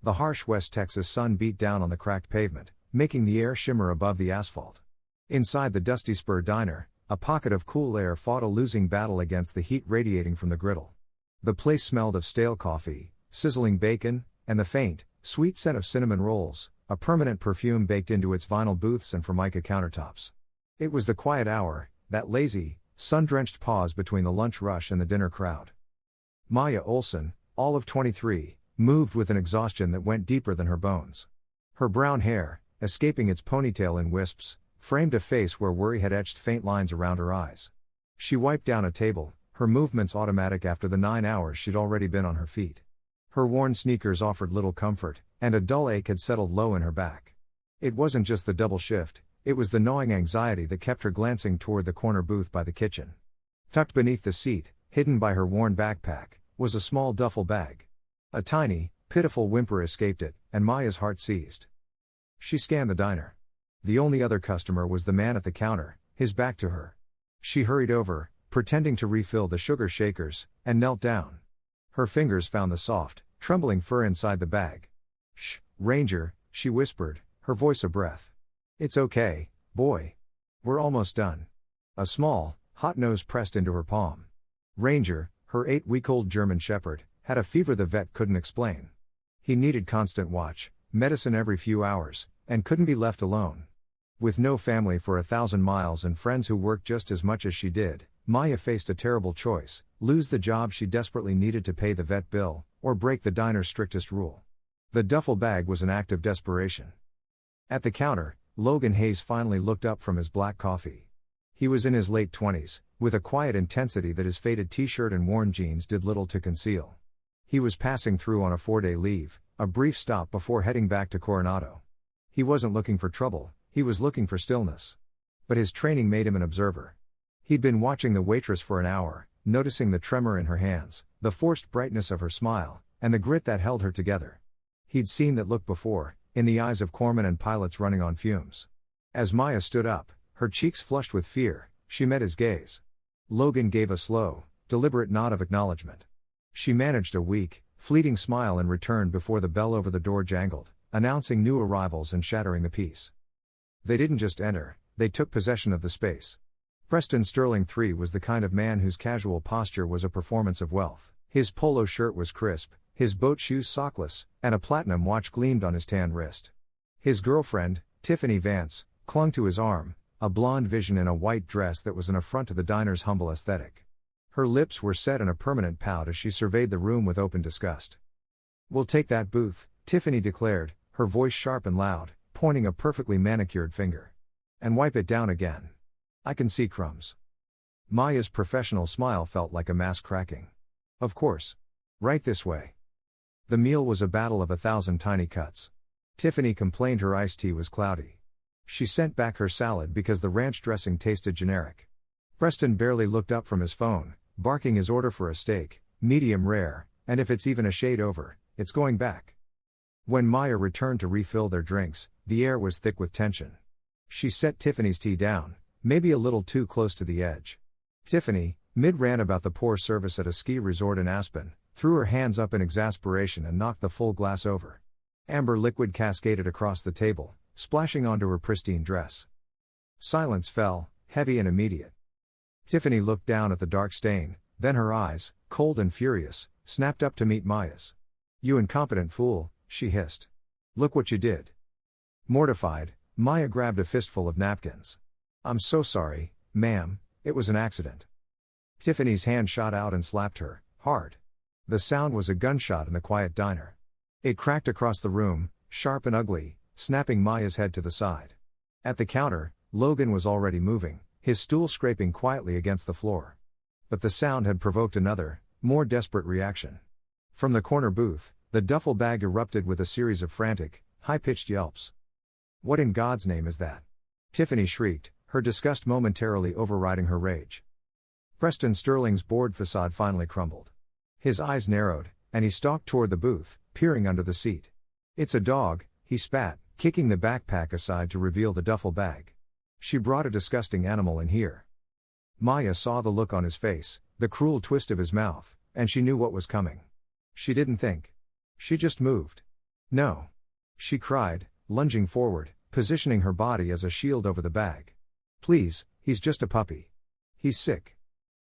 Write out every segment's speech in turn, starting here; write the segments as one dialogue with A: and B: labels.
A: The harsh West Texas sun beat down on the cracked pavement, making the air shimmer above the asphalt. Inside the Dusty Spur diner, a pocket of cool air fought a losing battle against the heat radiating from the griddle. The place smelled of stale coffee, sizzling bacon, and the faint, sweet scent of cinnamon rolls, a permanent perfume baked into its vinyl booths and Formica countertops. It was the quiet hour, that lazy, sun-drenched pause between the lunch rush and the dinner crowd. Maya Olson, all of 23, moved with an exhaustion that went deeper than her bones. Her brown hair, escaping its ponytail in wisps, framed a face where worry had etched faint lines around her eyes. She wiped down a table, her movements automatic after the 9 hours she'd already been on her feet. Her worn sneakers offered little comfort, and a dull ache had settled low in her back. It wasn't just the double shift, it was the gnawing anxiety that kept her glancing toward the corner booth by the kitchen. Tucked beneath the seat, hidden by her worn backpack, was a small duffel bag. A tiny, pitiful whimper escaped it, and Maya's heart seized. She scanned the diner. The only other customer was the man at the counter, his back to her. She hurried over, pretending to refill the sugar shakers, and knelt down. Her fingers found the soft, trembling fur inside the bag. "Shh, Ranger," she whispered, her voice a breath. "It's okay, boy. We're almost done." A small, hot nose pressed into her palm. Ranger, her 8-week-old German shepherd, had a fever the vet couldn't explain. He needed constant watch, medicine every few hours, and couldn't be left alone. With no family for 1,000 miles and friends who worked just as much as she did, Maya faced a terrible choice: lose the job she desperately needed to pay the vet bill, or break the diner's strictest rule. The duffel bag was an act of desperation. At the counter, Logan Hayes finally looked up from his black coffee. He was in his late 20s, with a quiet intensity that his faded t-shirt and worn jeans did little to conceal. He was passing through on a 4-day leave, a brief stop before heading back to Coronado. He wasn't looking for trouble, he was looking for stillness. But his training made him an observer. He'd been watching the waitress for an hour, noticing the tremor in her hands, the forced brightness of her smile, and the grit that held her together. He'd seen that look before, in the eyes of corpsmen and pilots running on fumes. As Maya stood up, her cheeks flushed with fear, she met his gaze. Logan gave a slow, deliberate nod of acknowledgement. She managed a weak, fleeting smile and returned before the bell over the door jangled, announcing new arrivals and shattering the peace. They didn't just enter, they took possession of the space. Preston Sterling III was the kind of man whose casual posture was a performance of wealth. His polo shirt was crisp, his boat shoes sockless, and a platinum watch gleamed on his tan wrist. His girlfriend, Tiffany Vance, clung to his arm, a blonde vision in a white dress that was an affront to the diner's humble aesthetic. Her lips were set in a permanent pout as she surveyed the room with open disgust. "We'll take that booth," Tiffany declared, her voice sharp and loud, pointing a perfectly manicured finger. "And wipe it down again. I can see crumbs." Maya's professional smile felt like a mask cracking. "Of course. Right this way." The meal was a battle of 1,000 tiny cuts. Tiffany complained her iced tea was cloudy. She sent back her salad because the ranch dressing tasted generic. Preston barely looked up from his phone, barking his order for a steak, medium rare, and if it's even a shade over, it's going back. When Maya returned to refill their drinks, the air was thick with tension. She set Tiffany's tea down, maybe a little too close to the edge. Tiffany, mid-rant about the poor service at a ski resort in Aspen, threw her hands up in exasperation and knocked the full glass over. Amber liquid cascaded across the table, splashing onto her pristine dress. Silence fell, heavy and immediate. Tiffany looked down at the dark stain, then her eyes, cold and furious, snapped up to meet Maya's. "You incompetent fool," she hissed. "Look what you did." Mortified, Maya grabbed a fistful of napkins. "I'm so sorry, ma'am, it was an accident." Tiffany's hand shot out and slapped her, hard. The sound was a gunshot in the quiet diner. It cracked across the room, sharp and ugly, snapping Maya's head to the side. At the counter, Logan was already moving, his stool scraping quietly against the floor. But the sound had provoked another, more desperate reaction. From the corner booth, the duffel bag erupted with a series of frantic, high-pitched yelps. "What in God's name is that?" Tiffany shrieked, her disgust momentarily overriding her rage. Preston Sterling's bored facade finally crumbled. His eyes narrowed, and he stalked toward the booth, peering under the seat. "It's a dog," he spat, kicking the backpack aside to reveal the duffel bag. "She brought a disgusting animal in here." Maya saw the look on his face, the cruel twist of his mouth, and she knew what was coming. She didn't think. She just moved. No. She cried, lunging forward, positioning her body as a shield over the bag. Please, he's just a puppy. He's sick.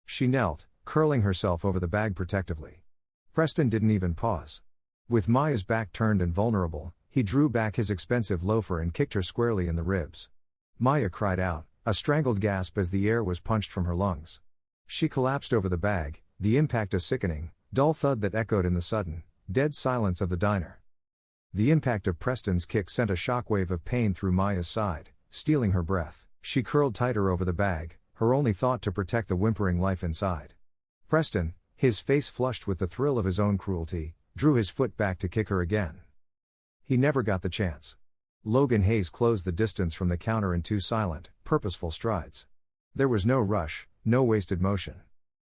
A: She knelt, curling herself over the bag protectively. Preston didn't even pause. With Maya's back turned and vulnerable, he drew back his expensive loafer and kicked her squarely in the ribs. Maya cried out, a strangled gasp as the air was punched from her lungs. She collapsed over the bag, the impact a sickening, dull thud that echoed in the sudden, dead silence of the diner. The impact of Preston's kick sent a shockwave of pain through Maya's side, stealing her breath. She curled tighter over the bag, her only thought to protect the whimpering life inside. Preston, his face flushed with the thrill of his own cruelty, drew his foot back to kick her again. He never got the chance. Logan Hayes closed the distance from the counter in 2 silent, purposeful strides. There was no rush, no wasted motion.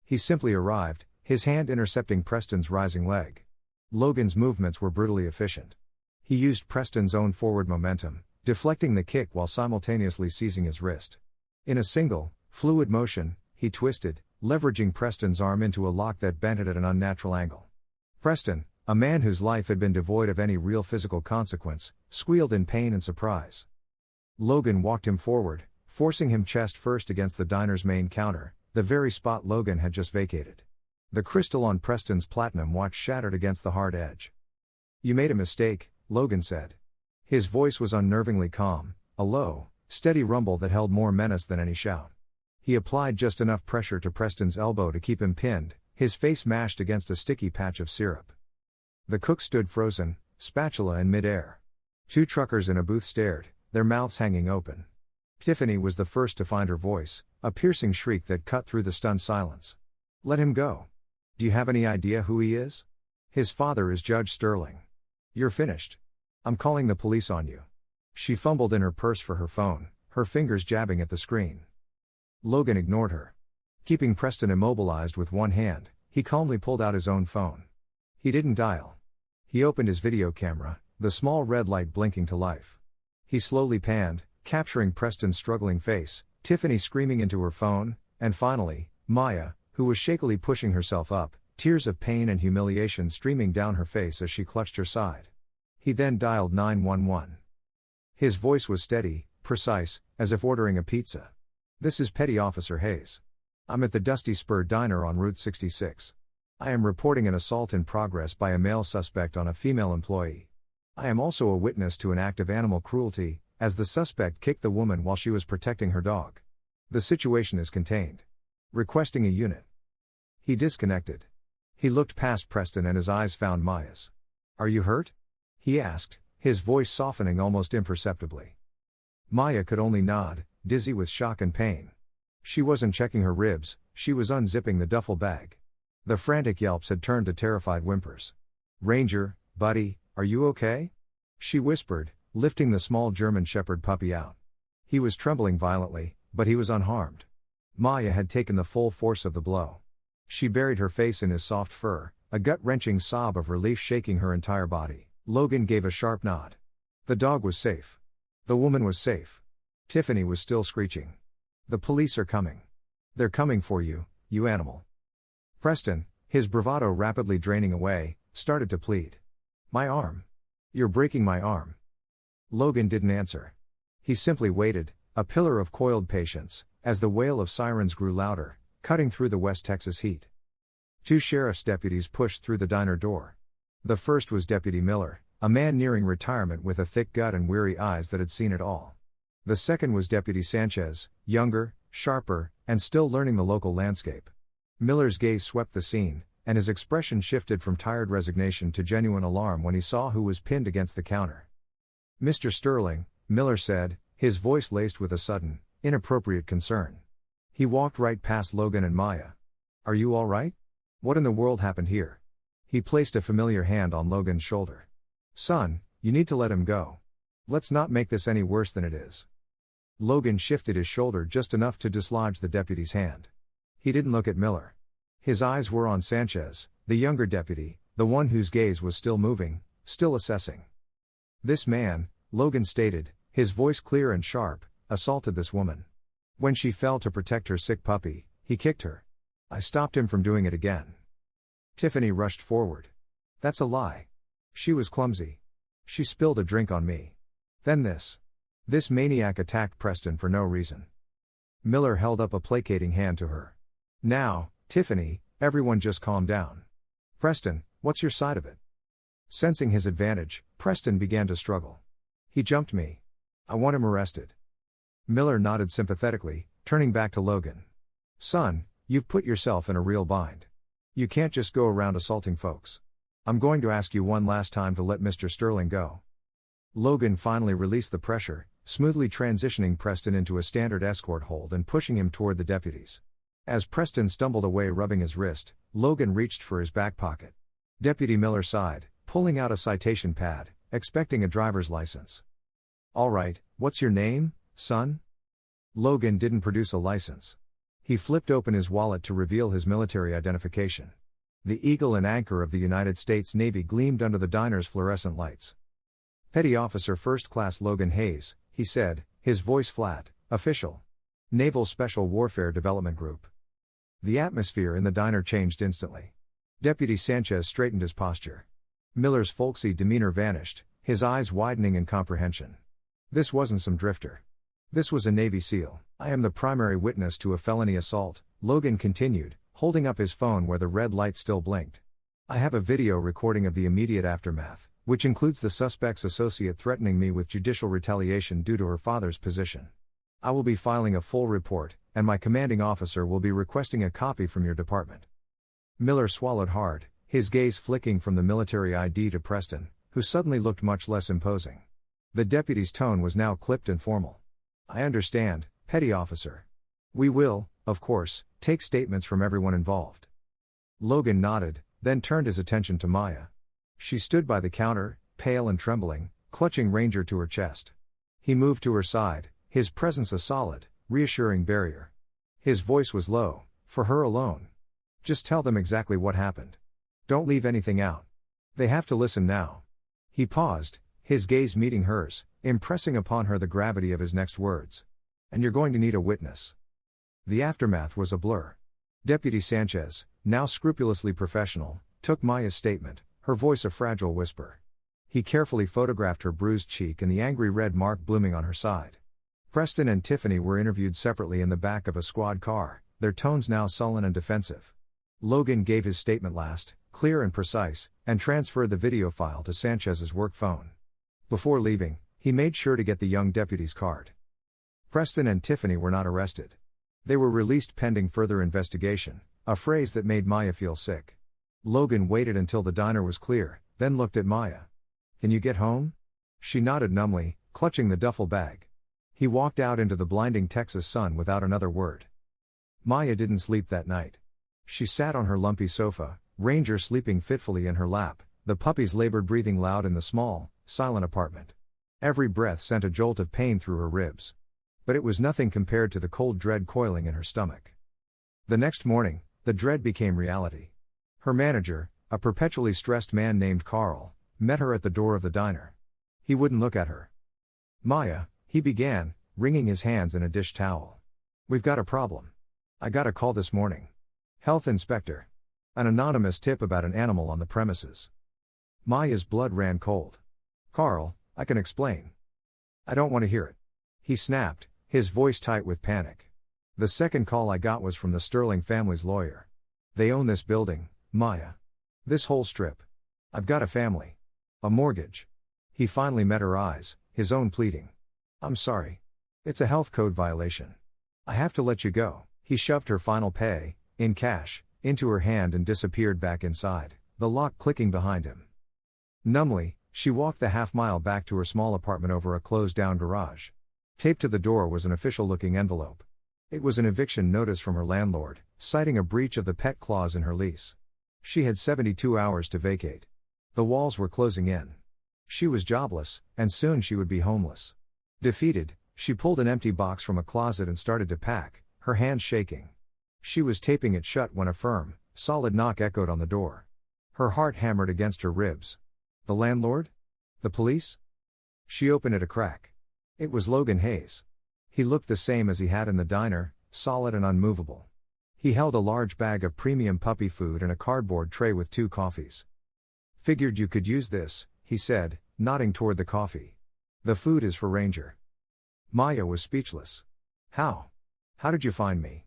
A: He simply arrived, his hand intercepting Preston's rising leg. Logan's movements were brutally efficient. He used Preston's own forward momentum, deflecting the kick while simultaneously seizing his wrist. In a single, fluid motion, he twisted, leveraging Preston's arm into a lock that bent it at an unnatural angle. Preston, a man whose life had been devoid of any real physical consequence, squealed in pain and surprise. Logan walked him forward, forcing him chest first against the diner's main counter, the very spot Logan had just vacated. The crystal on Preston's platinum watch shattered against the hard edge. "You made a mistake," Logan said. His voice was unnervingly calm, a low, steady rumble that held more menace than any shout. He applied just enough pressure to Preston's elbow to keep him pinned, his face mashed against a sticky patch of syrup. The cook stood frozen, spatula in midair. 2 truckers in a booth stared, their mouths hanging open. Tiffany was the first to find her voice, a piercing shriek that cut through the stunned silence. "Let him go. Do you have any idea who he is? His father is Judge Sterling. You're finished. I'm calling the police on you." She fumbled in her purse for her phone, her fingers jabbing at the screen. Logan ignored her. Keeping Preston immobilized with one hand, he calmly pulled out his own phone. He didn't dial. He opened his video camera, the small red light blinking to life. He slowly panned, capturing Preston's struggling face, Tiffany screaming into her phone, and finally, Maya, who was shakily pushing herself up, tears of pain and humiliation streaming down her face as she clutched her side. He then dialed 911. His voice was steady, precise, as if ordering a pizza. "This is Petty Officer Hayes. I'm at the Dusty Spur Diner on Route 66. I am reporting an assault in progress by a male suspect on a female employee. I am also a witness to an act of animal cruelty, as the suspect kicked the woman while she was protecting her dog. The situation is contained. Requesting a unit." He disconnected. He looked past Preston and his eyes found Maya's. "Are you hurt?" he asked, his voice softening almost imperceptibly. Maya could only nod, dizzy with shock and pain. She wasn't checking her ribs, she was unzipping the duffel bag. The frantic yelps had turned to terrified whimpers. "Ranger, buddy, are you okay?" she whispered, lifting the small German Shepherd puppy out. He was trembling violently, but he was unharmed. Maya had taken the full force of the blow. She buried her face in his soft fur, a gut-wrenching sob of relief shaking her entire body. Logan gave a sharp nod. The dog was safe. The woman was safe. Tiffany was still screeching. "The police are coming. They're coming for you, you animal." Preston, his bravado rapidly draining away, started to plead. "My arm. You're breaking my arm." Logan didn't answer. He simply waited, a pillar of coiled patience, as the wail of sirens grew louder, cutting through the West Texas heat. 2 sheriff's deputies pushed through the diner door. The first was Deputy Miller, a man nearing retirement with a thick gut and weary eyes that had seen it all. The second was Deputy Sanchez, younger, sharper, and still learning the local landscape. Miller's gaze swept the scene, and his expression shifted from tired resignation to genuine alarm when he saw who was pinned against the counter. "Mr. Sterling," Miller said, his voice laced with a sudden, inappropriate concern. He walked right past Logan and Maya. "Are you all right? What in the world happened here?" He placed a familiar hand on Logan's shoulder. "Son, you need to let him go. Let's not make this any worse than it is." Logan shifted his shoulder just enough to dislodge the deputy's hand. He didn't look at Miller. His eyes were on Sanchez, the younger deputy, the one whose gaze was still moving, still assessing. "This man," Logan stated, his voice clear and sharp, "assaulted this woman. When she fell to protect her sick puppy, he kicked her. I stopped him from doing it again." Tiffany rushed forward. "That's a lie. She was clumsy." She spilled a drink on me. Then this. This maniac attacked Preston for no reason. Miller held up a placating hand to her. Now, Tiffany, everyone just calm down. Preston, what's your side of it? Sensing his advantage, Preston began to struggle. He jumped me. I want him arrested. Miller nodded sympathetically, turning back to Logan. Son, you've put yourself in a real bind. You can't just go around assaulting folks. I'm going to ask you one last time to let Mr. Sterling go. Logan finally released the pressure, smoothly transitioning Preston into a standard escort hold and pushing him toward the deputies. As Preston stumbled away rubbing his wrist, Logan reached for his back pocket. Deputy Miller sighed, pulling out a citation pad, expecting a driver's license. All right, what's your name, son? Logan didn't produce a license. He flipped open his wallet to reveal his military identification. The eagle and anchor of the United States Navy gleamed under the diner's fluorescent lights. Petty Officer First Class Logan Hayes, he said, his voice flat, official. Naval Special Warfare Development Group. The atmosphere in the diner changed instantly. Deputy Sanchez straightened his posture. Miller's folksy demeanor vanished, his eyes widening in comprehension. This wasn't some drifter. This was a Navy SEAL. I am the primary witness to a felony assault, Logan continued, holding up his phone where the red light still blinked. I have a video recording of the immediate aftermath, which includes the suspect's associate threatening me with judicial retaliation due to her father's position. I will be filing a full report, and my commanding officer will be requesting a copy from your department. Miller swallowed hard, his gaze flicking from the military ID to Preston, who suddenly looked much less imposing. The deputy's tone was now clipped and formal. I understand, Petty Officer. We will, of course, take statements from everyone involved. Logan nodded, then turned his attention to Maya. She stood by the counter, pale and trembling, clutching Ranger to her chest. He moved to her side, his presence a solid, reassuring barrier. His voice was low, for her alone. Just tell them exactly what happened. Don't leave anything out. They have to listen now. He paused, his gaze meeting hers, impressing upon her the gravity of his next words. And you're going to need a witness. The aftermath was a blur. Deputy Sanchez, now scrupulously professional, took Maya's statement, her voice a fragile whisper. He carefully photographed her bruised cheek and the angry red mark blooming on her side. Preston and Tiffany were interviewed separately in the back of a squad car, their tones now sullen and defensive. Logan gave his statement last, clear and precise, and transferred the video file to Sanchez's work phone. Before leaving, he made sure to get the young deputy's card. Preston and Tiffany were not arrested. They were released pending further investigation, a phrase that made Maya feel sick. Logan waited until the diner was clear, then looked at Maya. Can you get home? She nodded numbly, clutching the duffel bag. He walked out into the blinding Texas sun without another word. Maya didn't sleep that night. She sat on her lumpy sofa, Ranger sleeping fitfully in her lap, the puppy's labored breathing loud in the small, silent apartment. Every breath sent a jolt of pain through her ribs. But it was nothing compared to the cold dread coiling in her stomach. The next morning, the dread became reality. Her manager, a perpetually stressed man named Carl, met her at the door of the diner. He wouldn't look at her. Maya, he began, wringing his hands in a dish towel. We've got a problem. I got a call this morning. Health inspector. An anonymous tip about an animal on the premises. Maya's blood ran cold. Carl, I can explain. I don't want to hear it. He snapped, his voice tight with panic. The second call I got was from the Sterling family's lawyer. They own this building, Maya. This whole strip. I've got a family. A mortgage. He finally met her eyes, his own pleading. I'm sorry. It's a health code violation. I have to let you go. He shoved her final pay, in cash, into her hand and disappeared back inside, the lock clicking behind him. Numbly, she walked the half-mile back to her small apartment over a closed-down garage. Taped to the door was an official-looking envelope. It was an eviction notice from her landlord, citing a breach of the pet clause in her lease. She had 72 hours to vacate. The walls were closing in. She was jobless, and soon she would be homeless. Defeated, she pulled an empty box from a closet and started to pack, her hands shaking. She was taping it shut when a firm, solid knock echoed on the door. Her heart hammered against her ribs. The landlord? The police? She opened it a crack. It was Logan Hayes. He looked the same as he had in the diner, solid and unmovable. He held a large bag of premium puppy food and a cardboard tray with 2 coffees. Figured you could use this, he said, nodding toward the coffee. The food is for Ranger. Maya was speechless. How? How did you find me?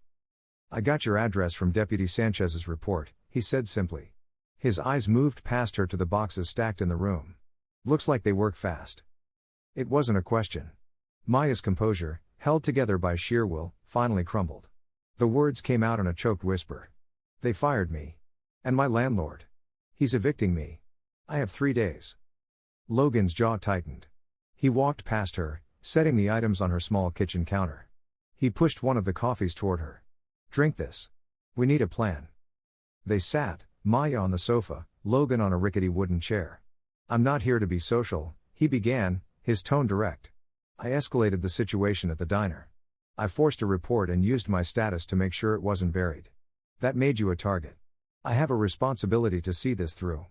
A: I got your address from Deputy Sanchez's report, he said simply. His eyes moved past her to the boxes stacked in the room. Looks like they work fast. It wasn't a question. Maya's composure, held together by sheer will, finally crumbled. The words came out in a choked whisper. They fired me. And my landlord. He's evicting me. I have 3 days. Logan's jaw tightened. He walked past her, setting the items on her small kitchen counter. He pushed one of the coffees toward her. Drink this. We need a plan. They sat, Maya on the sofa, Logan on a rickety wooden chair. I'm not here to be social, he began, his tone direct. I escalated the situation at the diner. I forced a report and used my status to make sure it wasn't buried. That made you a target. I have a responsibility to see this through.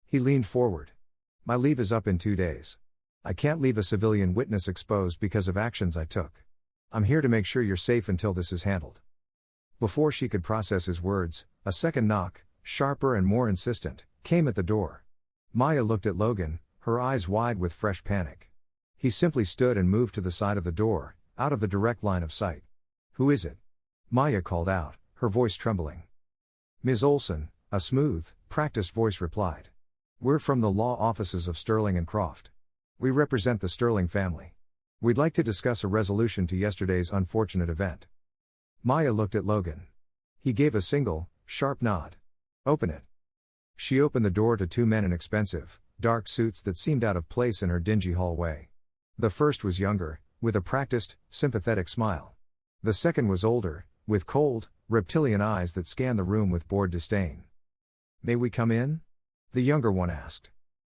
A: He leaned forward. My leave is up in 2 days. I can't leave a civilian witness exposed because of actions I took. I'm here to make sure you're safe until this is handled. Before she could process his words, a second knock, sharper and more insistent, came at the door. Maya looked at Logan, her eyes wide with fresh panic. He simply stood and moved to the side of the door, out of the direct line of sight. Who is it? Maya called out, her voice trembling. Ms. Olson, a smooth, practiced voice replied. We're from the law offices of Sterling and Croft. We represent the Sterling family. We'd like to discuss a resolution to yesterday's unfortunate event. Maya looked at Logan. He gave a single, sharp nod. Open it. She opened the door to 2 men in expensive, dark suits that seemed out of place in her dingy hallway. The first was younger, with a practiced, sympathetic smile. The second was older, with cold, reptilian eyes that scanned the room with bored disdain. May we come in? The younger one asked.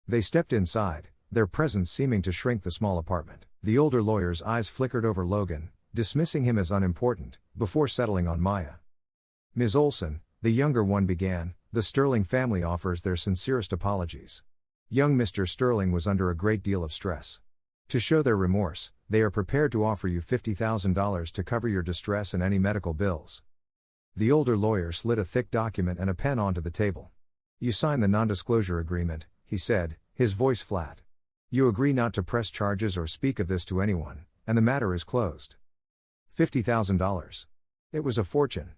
A: They stepped inside, their presence seeming to shrink the small apartment. The older lawyer's eyes flickered over Logan, dismissing him as unimportant, before settling on Maya. Ms. Olson, the younger one began, the Sterling family offers their sincerest apologies. Young Mr. Sterling was under a great deal of stress. To show their remorse, they are prepared to offer you $50,000 to cover your distress and any medical bills. The older lawyer slid a thick document and a pen onto the table. You sign the non-disclosure agreement, he said, his voice flat. You agree not to press charges or speak of this to anyone, and the matter is closed. $50,000. It was a fortune.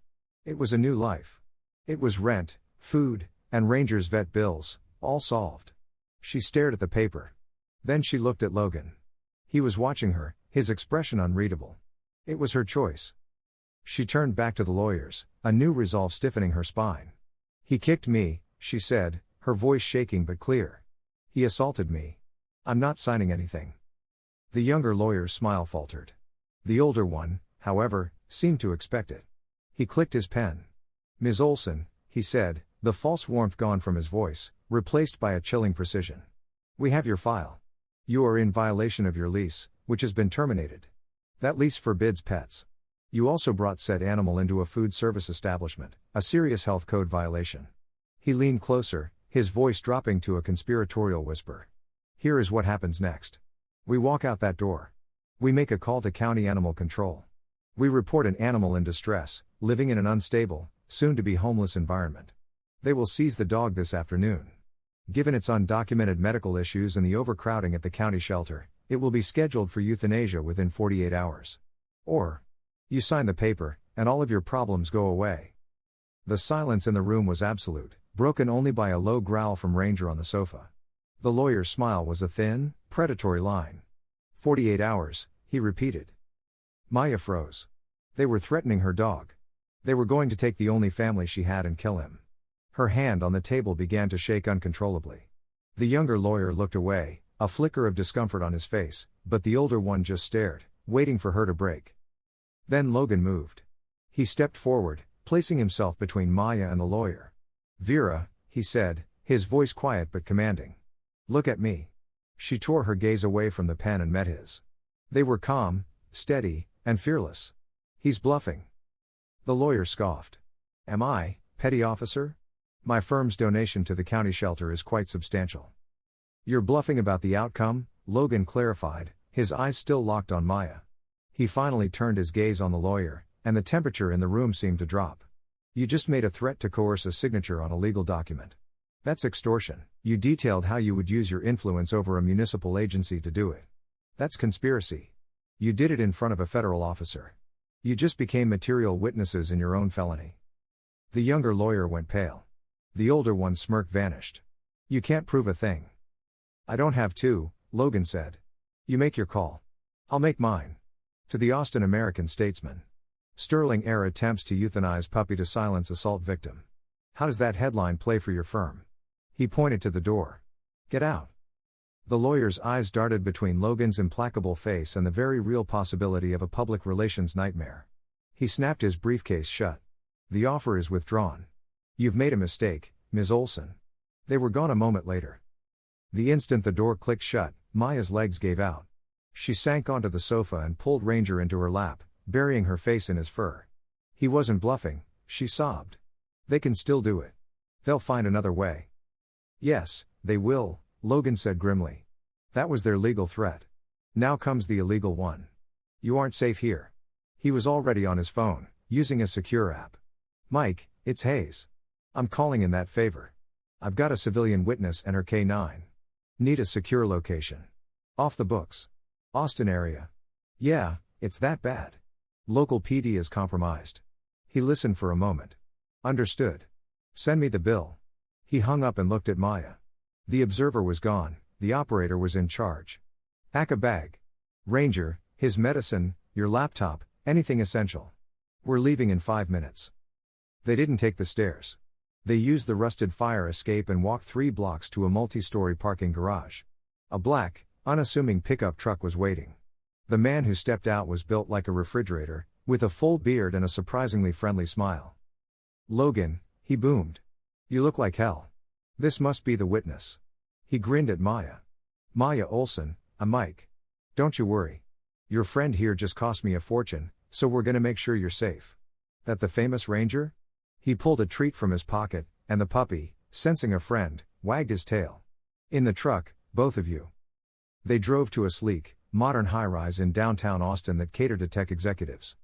A: It was a new life. It was rent, food, and Ranger's vet bills, all solved. She stared at the paper. Then she looked at Logan. He was watching her, his expression unreadable. It was her choice. She turned back to the lawyers, a new resolve stiffening her spine. He kicked me, she said, her voice shaking but clear. He assaulted me. I'm not signing anything. The younger lawyer's smile faltered. The older one, however, seemed to expect it. He clicked his pen. Ms. Olson, he said, the false warmth gone from his voice, replaced by a chilling precision. We have your file. You are in violation of your lease, which has been terminated. That lease forbids pets. You also brought said animal into a food service establishment, a serious health code violation. He leaned closer, his voice dropping to a conspiratorial whisper. Here is what happens next. We walk out that door. We make a call to county animal control. We report an animal in distress, living in an unstable, soon-to-be homeless environment. They will seize the dog this afternoon. Given its undocumented medical issues and the overcrowding at the county shelter, it will be scheduled for euthanasia within 48 hours. Or, you sign the paper, and all of your problems go away. The silence in the room was absolute, broken only by a low growl from Ranger on the sofa. The lawyer's smile was a thin, predatory line. 48 hours, he repeated. Maya froze. They were threatening her dog. They were going to take the only family she had and kill him. Her hand on the table began to shake uncontrollably. The younger lawyer looked away, a flicker of discomfort on his face, but the older one just stared, waiting for her to break. Then Logan moved. He stepped forward, placing himself between Maya and the lawyer. Vera, he said, his voice quiet but commanding. Look at me. She tore her gaze away from the pen and met his. They were calm, steady, and fearless. He's bluffing. The lawyer scoffed. Am I, petty officer? My firm's donation to the county shelter is quite substantial. You're bluffing about the outcome, Logan clarified, his eyes still locked on Maya. He finally turned his gaze on the lawyer, and the temperature in the room seemed to drop. You just made a threat to coerce a signature on a legal document. That's extortion. You detailed how you would use your influence over a municipal agency to do it. That's conspiracy. You did it in front of a federal officer. You just became material witnesses in your own felony. The younger lawyer went pale. The older one's smirk vanished. You can't prove a thing. I don't have to, Logan said. You make your call. I'll make mine. To the Austin American-Statesman. Sterling heir attempts to euthanize puppy to silence assault victim. How does that headline play for your firm? He pointed to the door. Get out. The lawyer's eyes darted between Logan's implacable face and the very real possibility of a public relations nightmare. He snapped his briefcase shut. The offer is withdrawn. You've made a mistake, Ms. Olson. They were gone a moment later. The instant the door clicked shut, Maya's legs gave out. She sank onto the sofa and pulled Ranger into her lap, burying her face in his fur. He wasn't bluffing, she sobbed. They can still do it. They'll find another way. Yes, they will, Logan said grimly. That was their legal threat. Now comes the illegal one. You aren't safe here. He was already on his phone, using a secure app. Mike, it's Hayes. I'm calling in that favor. I've got a civilian witness and her K9. Need a secure location. Off the books. Austin area. Yeah, it's that bad. Local PD is compromised. He listened for a moment. Understood. Send me the bill. He hung up and looked at Maya. The observer was gone, the operator was in charge. Pack a bag. Ranger, his medicine, your laptop, anything essential. We're leaving in 5 minutes. They didn't take the stairs. They used the rusted fire escape and walked 3 blocks to a multi-story parking garage. A black, unassuming pickup truck was waiting. The man who stepped out was built like a refrigerator, with a full beard and a surprisingly friendly smile. Logan, he boomed. You look like hell. This must be the witness. He grinned at Maya. Maya Olson, I'm Mike. Don't you worry. Your friend here just cost me a fortune, so we're gonna make sure you're safe. That the famous Ranger? He pulled a treat from his pocket, and the puppy, sensing a friend, wagged his tail. In the truck, both of you. They drove to a sleek, modern high-rise in downtown Austin that catered to tech executives.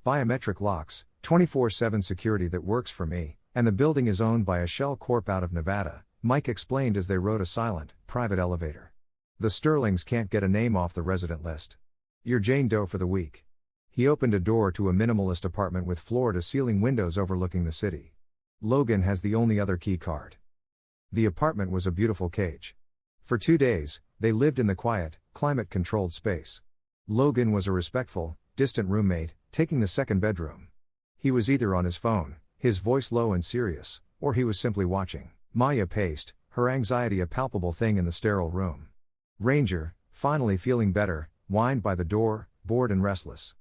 A: Biometric locks, 24/7 security that works for me, and the building is owned by a shell corp out of Nevada, Mike explained as they rode a silent, private elevator. The Sterlings can't get a name off the resident list. You're Jane Doe for the week. He opened a door to a minimalist apartment with floor-to-ceiling windows overlooking the city. Logan has the only other key card. The apartment was a beautiful cage. For 2 days, they lived in the quiet, climate-controlled space. Logan was a respectful, distant roommate, taking the second bedroom. He was either on his phone, his voice low and serious, or he was simply watching. Maya paced, her anxiety a palpable thing in the sterile room. Ranger, finally feeling better, whined by the door, bored and restless.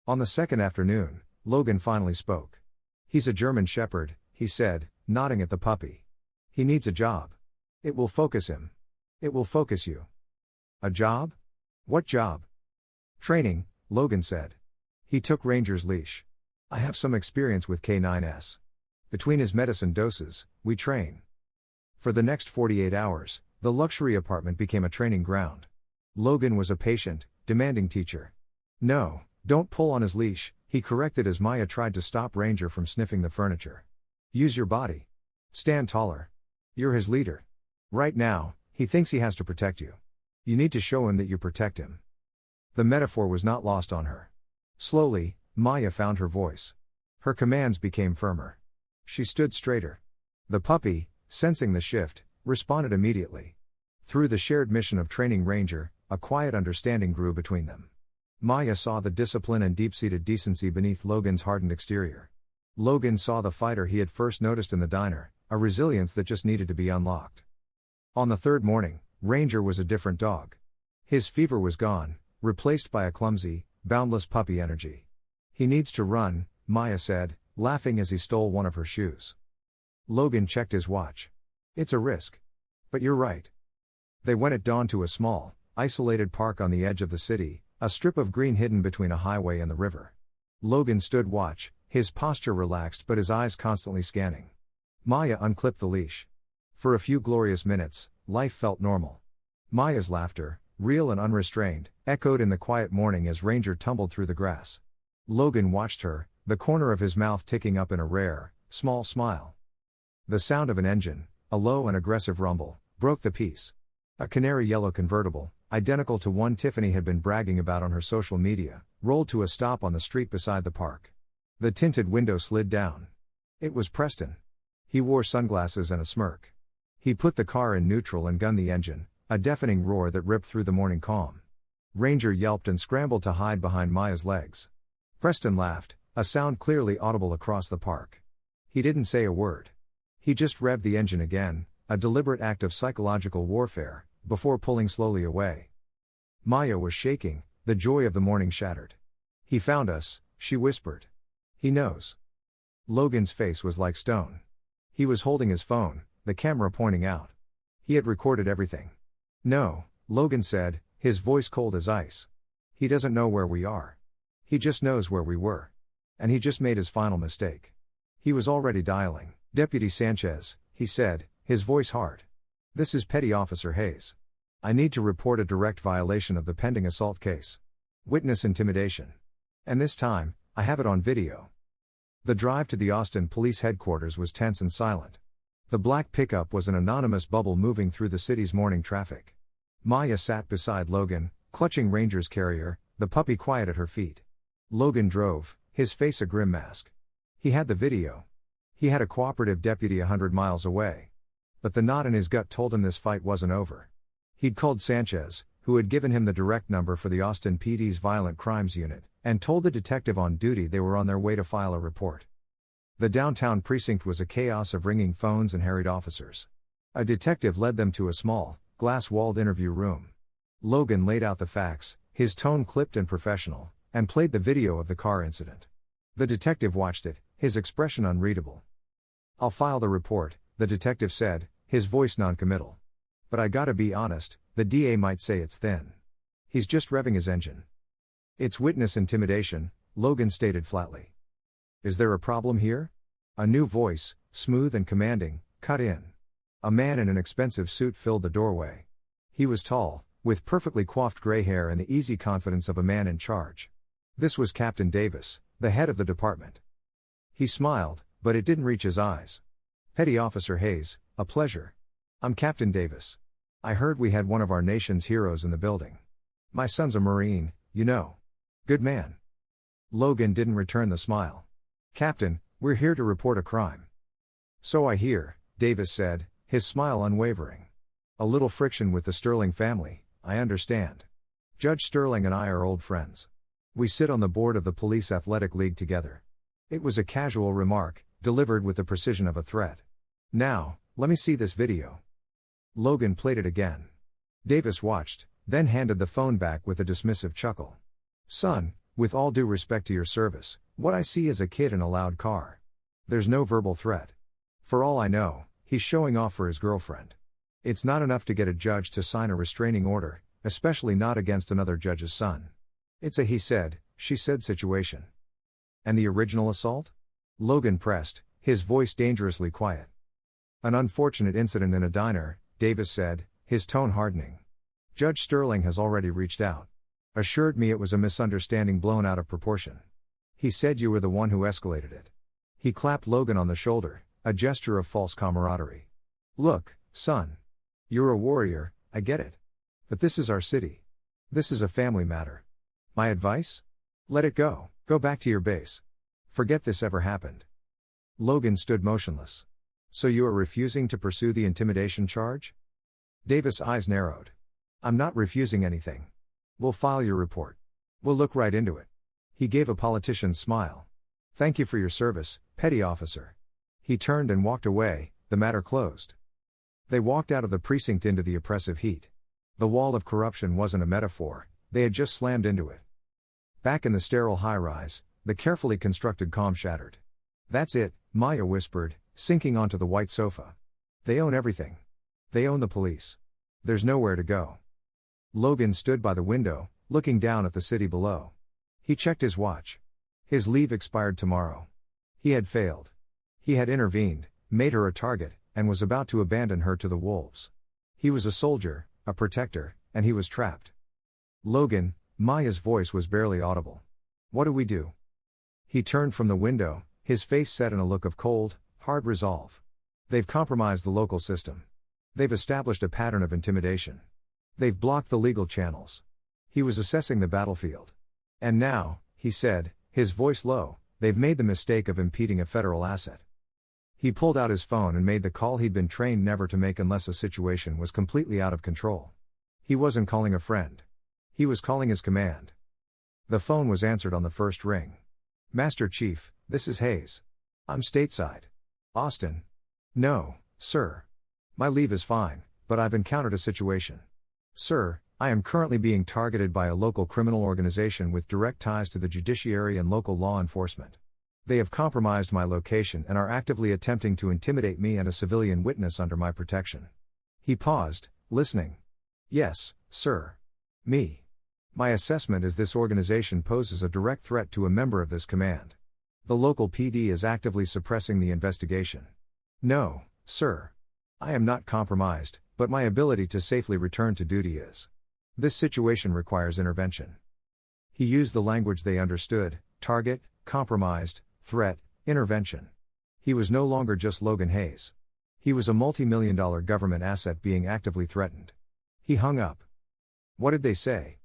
A: On the second afternoon, Logan finally spoke. He's a German Shepherd, he said, nodding at the puppy. He needs a job. It will focus him. It will focus you. A job? What job? Training, Logan said. He took Ranger's leash. I have some experience with K9s. Between his medicine doses, we train. For the next 48 hours, the luxury apartment became a training ground. Logan was a patient, demanding teacher. No, don't pull on his leash, he corrected as Maya tried to stop Ranger from sniffing the furniture. Use your body. Stand taller. You're his leader. Right now, he thinks he has to protect you. You need to show him that you protect him. The metaphor was not lost on her. Slowly, Maya found her voice. Her commands became firmer. She stood straighter. The puppy, sensing the shift, responded immediately. Through the shared mission of training Ranger, a quiet understanding grew between them. Maya saw the discipline and deep-seated decency beneath Logan's hardened exterior. Logan saw the fighter he had first noticed in the diner, a resilience that just needed to be unlocked. On the third morning, Ranger was a different dog. His fever was gone, replaced by a clumsy, boundless puppy energy. He needs to run, Maya said, laughing as he stole one of her shoes. Logan checked his watch. It's a risk. But you're right. They went at dawn to a small, isolated park on the edge of the city, a strip of green hidden between a highway and the river. Logan stood watch, his posture relaxed but his eyes constantly scanning. Maya unclipped the leash. For a few glorious minutes, life felt normal. Maya's laughter, real and unrestrained, echoed in the quiet morning as Ranger tumbled through the grass. Logan watched her, the corner of his mouth ticking up in a rare, small smile. The sound of an engine, A low and aggressive rumble broke the peace. A canary yellow convertible, identical to one Tiffany had been bragging about on her social media, rolled to a stop on the street beside the park. The tinted window slid down. It was Preston. He wore sunglasses and a smirk. He put the car in neutral and gunned the engine, a deafening roar that ripped through the morning calm. Ranger yelped and scrambled to hide behind Maya's legs. Preston laughed, a sound clearly audible across the park. He didn't say a word. He just revved the engine again, a deliberate act of psychological warfare, before pulling slowly away. Maya was shaking, the joy of the morning shattered. "He found us," she whispered. "He knows." Logan's face was like stone. He was holding his phone, the camera pointing out. He had recorded everything. "No," Logan said, his voice cold as ice. "He doesn't know where we are. He just knows where we were. And he just made his final mistake." He was already dialing. "Deputy Sanchez," he said, his voice hard. "This is Petty Officer Hayes. I need to report a direct violation of the pending assault case. Witness intimidation. And this time, I have it on video." The drive to the Austin Police Headquarters was tense and silent. The black pickup was an anonymous bubble moving through the city's morning traffic. Maya sat beside Logan, clutching Ranger's carrier, the puppy quiet at her feet. Logan drove, his face a grim mask. He had the video. He had a cooperative deputy 100 miles away. But the knot in his gut told him this fight wasn't over. He'd called Sanchez, who had given him the direct number for the Austin PD's Violent Crimes Unit, and told the detective on duty they were on their way to file a report. The downtown precinct was a chaos of ringing phones and harried officers. A detective led them to a small, glass-walled interview room. Logan laid out the facts, his tone clipped and professional, and played the video of the car incident. The detective watched it, his expression unreadable. "I'll file the report," the detective said, his voice noncommittal. "But I gotta be honest, the DA might say it's thin. He's just revving his engine." "It's witness intimidation," Logan stated flatly. "Is there a problem here?" A new voice, smooth and commanding, cut in. A man in an expensive suit filled the doorway. He was tall, with perfectly coiffed gray hair and the easy confidence of a man in charge. This was Captain Davis, the head of the department. He smiled, but it didn't reach his eyes. "Petty Officer Hayes, a pleasure. I'm Captain Davis. I heard we had one of our nation's heroes in the building. My son's a Marine, you know. Good man." Logan didn't return the smile. "Captain, we're here to report a crime." "So I hear," Davis said, his smile unwavering. "A little friction with the Sterling family, I understand. Judge Sterling and I are old friends. We sit on the board of the Police Athletic League together." It was a casual remark, delivered with the precision of a threat. "Now, let me see this video." Logan played it again. Davis watched, then handed the phone back with a dismissive chuckle. "Son, with all due respect to your service, what I see is a kid in a loud car. There's no verbal threat. For all I know, he's showing off for his girlfriend. It's not enough to get a judge to sign a restraining order, especially not against another judge's son. It's a he said, she said situation." "And the original assault?" Logan pressed, his voice dangerously quiet. "An unfortunate incident in a diner," Davis said, his tone hardening. "Judge Sterling has already reached out. Assured me it was a misunderstanding blown out of proportion. He said you were the one who escalated it." He clapped Logan on the shoulder, a gesture of false camaraderie. "Look, son. You're a warrior, I get it. But this is our city. This is a family matter. My advice? Let it go. Go back to your base. Forget this ever happened." Logan stood motionless. "So you are refusing to pursue the intimidation charge?" Davis' eyes narrowed. "I'm not refusing anything. We'll file your report. We'll look right into it." He gave a politician's smile. "Thank you for your service, Petty Officer." He turned and walked away, the matter closed. They walked out of the precinct into the oppressive heat. The wall of corruption wasn't a metaphor, they had just slammed into it. Back in the sterile high-rise, the carefully constructed calm shattered. "That's it," Maya whispered, sinking onto the white sofa. "They own everything. They own the police. There's nowhere to go." Logan stood by the window, looking down at the city below. He checked his watch. His leave expired tomorrow. He had failed. He had intervened, made her a target, and was about to abandon her to the wolves. He was a soldier, a protector, and he was trapped. "Logan," Maya's voice was barely audible. "What do we do?" He turned from the window, his face set in a look of cold, hard resolve. They've compromised the local system. They've established a pattern of intimidation. They've blocked the legal channels. He was assessing the battlefield. And now, he said, his voice low, they've made the mistake of impeding a federal asset. He pulled out his phone and made the call he'd been trained never to make unless a situation was completely out of control. He wasn't calling a friend. He was calling his command. The phone was answered on the first ring. Master Chief, this is Hayes. I'm stateside. Austin. No, sir. My leave is fine, but I've encountered a situation. Sir, I am currently being targeted by a local criminal organization with direct ties to the judiciary and local law enforcement. They have compromised my location and are actively attempting to intimidate me and a civilian witness under my protection. He paused, listening. Yes, sir. Me. My assessment is this organization poses a direct threat to a member of this command. The local PD is actively suppressing the investigation. No, sir. I am not compromised, but my ability to safely return to duty is. This situation requires intervention. He used the language they understood: target, compromised, threat, intervention. He was no longer just Logan Hayes. He was a multi-million-dollar government asset being actively threatened. He hung up. What did they say?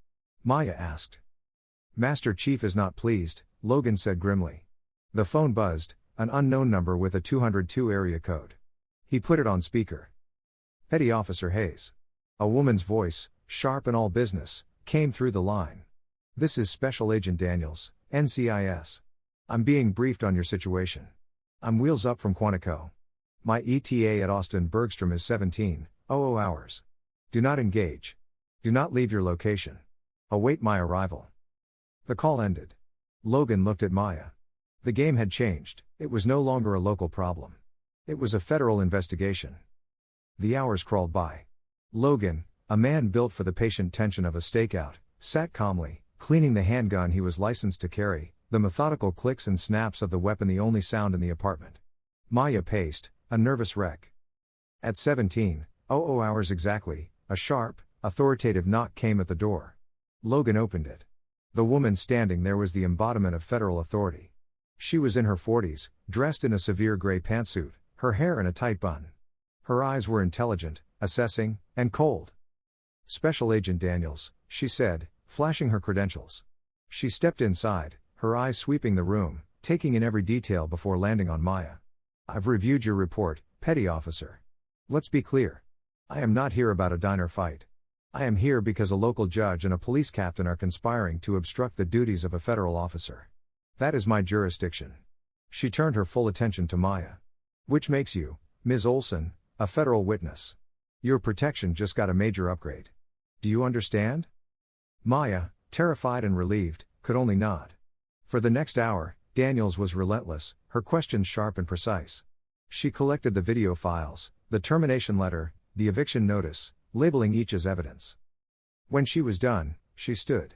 A: Maya asked. Master Chief is not pleased, Logan said grimly. The phone buzzed, an unknown number with a 202 area code. He put it on speaker. Petty Officer Hayes. A woman's voice, sharp and all business, came through the line. This is Special Agent Daniels, NCIS. I'm being briefed on your situation. I'm wheels up from Quantico. My ETA at Austin Bergstrom is 17:00 hours. Do not engage. Do not leave your location. Await my arrival. The call ended. Logan looked at Maya. The game had changed. It was no longer a local problem. It was a federal investigation. The hours crawled by. Logan, a man built for the patient tension of a stakeout, sat calmly, cleaning the handgun he was licensed to carry, the methodical clicks and snaps of the weapon the only sound in the apartment. Maya paced, a nervous wreck. At 17:00 hours exactly, a sharp, authoritative knock came at the door. Logan opened it. The woman standing there was the embodiment of federal authority. She was in her 40s, dressed in a severe gray pantsuit, her hair in a tight bun. Her eyes were intelligent, assessing, and cold. Special Agent Daniels, she said, flashing her credentials. She stepped inside, her eyes sweeping the room, taking in every detail before landing on Maya. I've reviewed your report, Petty Officer. Let's be clear. I am not here about a diner fight. I am here because a local judge and a police captain are conspiring to obstruct the duties of a federal officer. That is my jurisdiction. She turned her full attention to Maya. Which makes you, Ms. Olson, a federal witness. Your protection just got a major upgrade. Do you understand? Maya, terrified and relieved, could only nod. For the next hour, Daniels was relentless, her questions sharp and precise. She collected the video files, the termination letter, the eviction notice, labeling each as evidence. When she was done, she stood.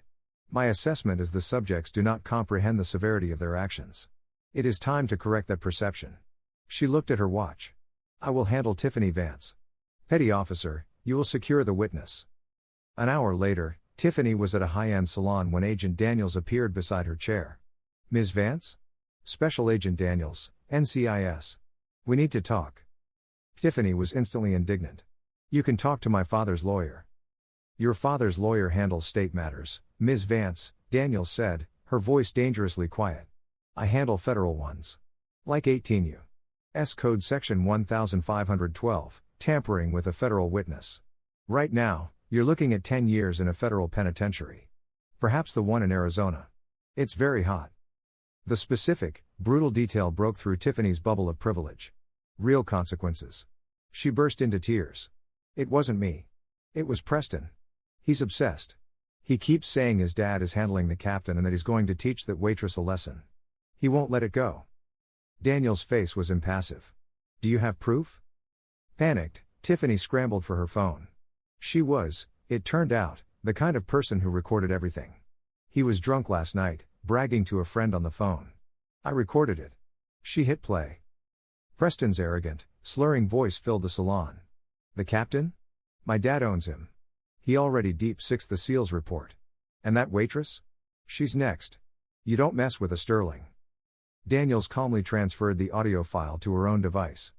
A: My assessment is the subjects do not comprehend the severity of their actions. It is time to correct that perception. She looked at her watch. I will handle Tiffany Vance. Petty Officer, you will secure the witness. An hour later, Tiffany was at a high-end salon when Agent Daniels appeared beside her chair. Ms. Vance? Special Agent Daniels, NCIS. We need to talk. Tiffany was instantly indignant. You can talk to my father's lawyer. Your father's lawyer handles state matters, Ms. Vance, Daniels said, her voice dangerously quiet. I handle federal ones. Like 18 U.S. Code Section 1512, tampering with a federal witness. Right now, you're looking at 10 years in a federal penitentiary. Perhaps the one in Arizona. It's very hot. The specific, brutal detail broke through Tiffany's bubble of privilege. Real consequences. She burst into tears. It wasn't me. It was Preston. He's obsessed. He keeps saying his dad is handling the captain and that he's going to teach that waitress a lesson. He won't let it go. Daniel's face was impassive. Do you have proof? Panicked, Tiffany scrambled for her phone. She was, it turned out, the kind of person who recorded everything. He was drunk last night, bragging to a friend on the phone. I recorded it. She hit play. Preston's arrogant, slurring voice filled the salon. The captain? My dad owns him. He already deep-sixed the SEALs report. And that waitress? She's next. You don't mess with a Sterling. Daniels calmly transferred the audio file to her own device.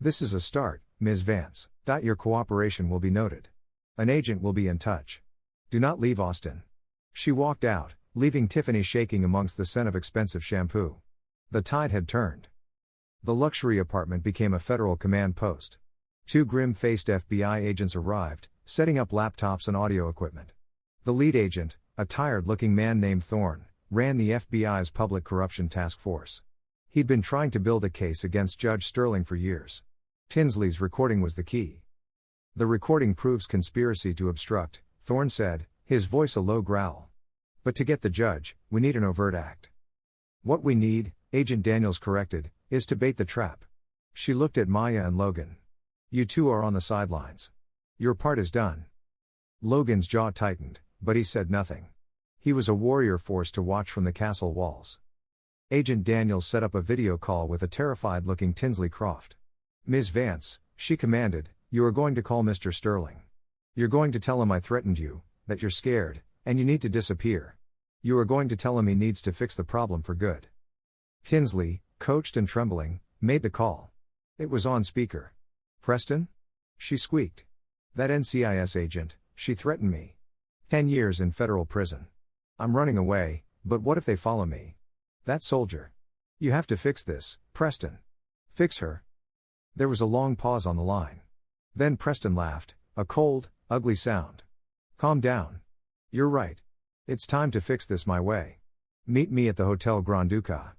A: This is a start, Ms. Vance. Your cooperation will be noted. An agent will be in touch. Do not leave Austin. She walked out, leaving Tiffany shaking amongst the scent of expensive shampoo. The tide had turned. The luxury apartment became a federal command post. 2 grim-faced FBI agents arrived, setting up laptops and audio equipment. The lead agent, a tired-looking man named Thorne, ran the FBI's Public Corruption Task Force. He'd been trying to build a case against Judge Sterling for years. Tinsley's recording was the key. The recording proves conspiracy to obstruct, Thorne said, his voice a low growl. But to get the judge, we need an overt act. What we need, Agent Daniels corrected, is to bait the trap. She looked at Maya and Logan. You two are on the sidelines. Your part is done. Logan's jaw tightened, but he said nothing. He was a warrior forced to watch from the castle walls. Agent Daniels set up a video call with a terrified-looking Tinsley Croft. Ms. Vance, she commanded, you are going to call Mr. Sterling. You're going to tell him I threatened you, that you're scared, and you need to disappear. You are going to tell him he needs to fix the problem for good. Tinsley, coached and trembling, made the call. It was on speaker. Preston? She squeaked. That NCIS agent, she threatened me. 10 years in federal prison. I'm running away, but what if they follow me? That soldier. You have to fix this, Preston. Fix her. There was a long pause on the line. Then Preston laughed, a cold, ugly sound. Calm down. You're right. It's time to fix this my way. Meet me at the Hotel Grand Ducal.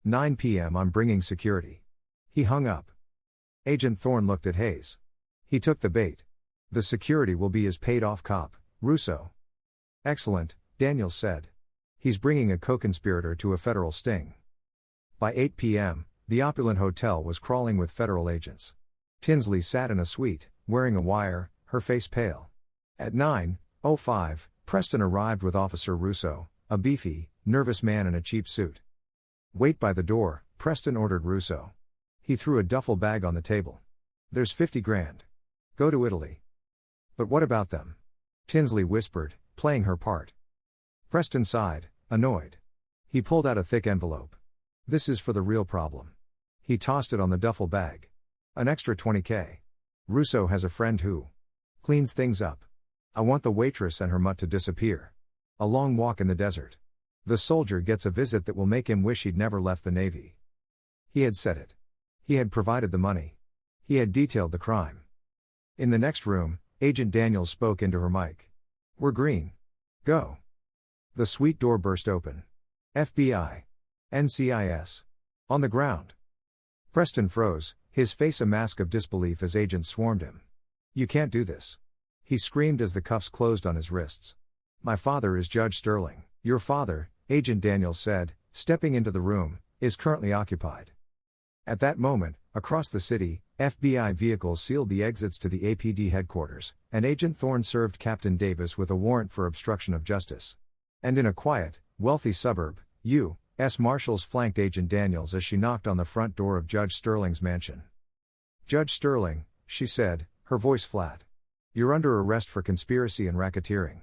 A: 9 p.m. I'm bringing security. He hung up. Agent Thorne looked at Hayes. He took the bait. The security will be his paid-off cop, Russo. Excellent, Daniels said. He's bringing a co-conspirator to a federal sting. By 8 p.m., the opulent hotel was crawling with federal agents. Tinsley sat in a suite, wearing a wire, her face pale. At 9:05, Preston arrived with Officer Russo, a beefy, nervous man in a cheap suit. Wait by the door, Preston ordered Russo. He threw a duffel bag on the table. There's 50 grand. Go to Italy. But what about them? Tinsley whispered, playing her part. Preston sighed, annoyed. He pulled out a thick envelope. This is for the real problem. He tossed it on the duffel bag. An extra 20K. Russo has a friend who cleans things up. I want the waitress and her mutt to disappear. A long walk in the desert. The soldier gets a visit that will make him wish he'd never left the Navy. He had said it. He had provided the money. He had detailed the crime. In the next room, Agent Daniels spoke into her mic. We're green. Go. The suite door burst open. FBI. NCIS. On the ground. Preston froze, his face a mask of disbelief as agents swarmed him. You can't do this. He screamed as the cuffs closed on his wrists. My father is Judge Sterling. Your father, Agent Daniels said, stepping into the room, is currently occupied. At that moment, across the city, FBI vehicles sealed the exits to the APD headquarters, and Agent Thorne served Captain Davis with a warrant for obstruction of justice. And in a quiet, wealthy suburb, U.S. Marshals flanked Agent Daniels as she knocked on the front door of Judge Sterling's mansion. Judge Sterling, she said, her voice flat. You're under arrest for conspiracy and racketeering.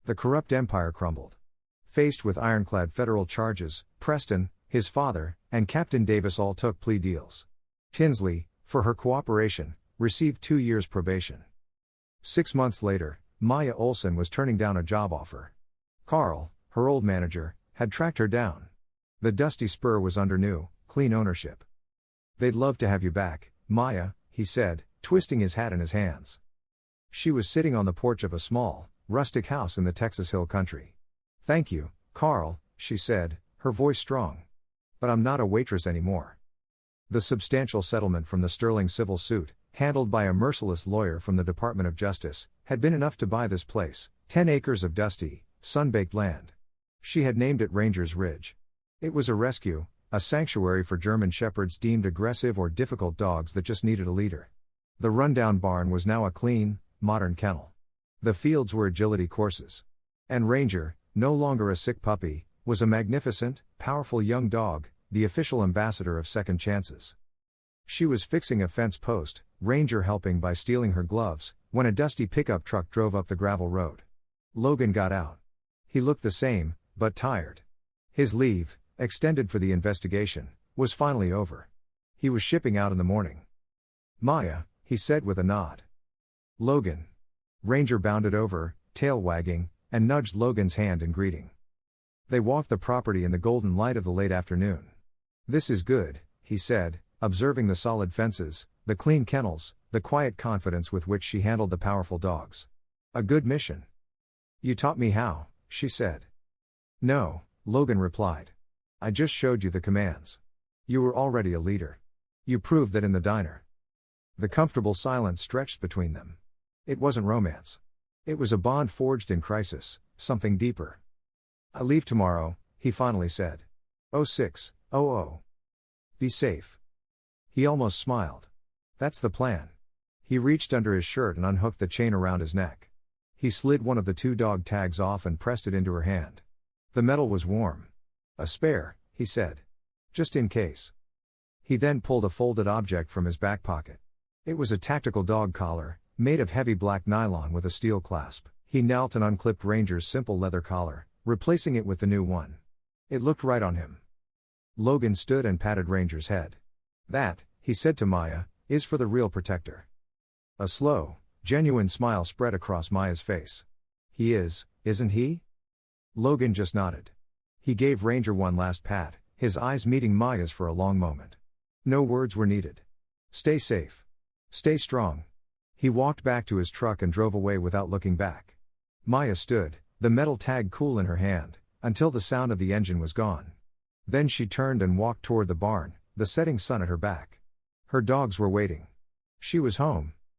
A: The corrupt empire crumbled. Faced with ironclad federal charges, Preston, his father, and Captain Davis all took plea deals. Tinsley, for her cooperation, received 2 years probation. 6 months later, Maya Olson was turning down a job offer. Carl, her old manager, had tracked her down. The Dusty Spur was under new, clean ownership. They'd love to have you back, Maya, he said, twisting his hat in his hands. She was sitting on the porch of a small, rustic house in the Texas Hill Country. Thank you, Carl, she said, her voice strong. But I'm not a waitress anymore. The substantial settlement from the Sterling civil suit, handled by a merciless lawyer from the Department of Justice, had been enough to buy this place, 10 acres of dusty, sun-baked land. She had named it Ranger's Ridge. It was a rescue, a sanctuary for German shepherds deemed aggressive or difficult dogs that just needed a leader. The rundown barn was now a clean, modern kennel. The fields were agility courses. And Ranger, no longer a sick puppy, was a magnificent, powerful young dog, the official ambassador of second chances. She was fixing a fence post, Ranger helping by stealing her gloves, when a dusty pickup truck drove up the gravel road. Logan got out. He looked the same, but tired. His leave, extended for the investigation, was finally over. He was shipping out in the morning. Maya, he said with a nod. Logan. Ranger bounded over, tail wagging, and nudged Logan's hand in greeting. They walked the property in the golden light of the late afternoon. This is good, he said, observing the solid fences, the clean kennels, the quiet confidence with which she handled the powerful dogs. A good mission. You taught me how, she said. No, Logan replied. I just showed you the commands. You were already a leader. You proved that in the diner. The comfortable silence stretched between them. It wasn't romance. It was a bond forged in crisis, something deeper. I leave tomorrow, he finally said. 06:00. Be safe. He almost smiled. That's the plan. He reached under his shirt and unhooked the chain around his neck. He slid one of the 2 dog tags off and pressed it into her hand. The metal was warm. A spare, he said. Just in case. He then pulled a folded object from his back pocket. It was a tactical dog collar, made of heavy black nylon with a steel clasp. He knelt and unclipped Ranger's simple leather collar, replacing it with the new one. It looked right on him. Logan stood and patted Ranger's head. That, he said to Maya, is for the real protector. A slow, genuine smile spread across Maya's face. He is, isn't he? Logan just nodded. He gave Ranger one last pat, his eyes meeting Maya's for a long moment. No words were needed. Stay safe. Stay strong. He walked back to his truck and drove away without looking back. Maya stood, the metal tag cool in her hand, until the sound of the engine was gone. Then she turned and walked toward the barn, the setting sun at her back. Her dogs were waiting. She was home.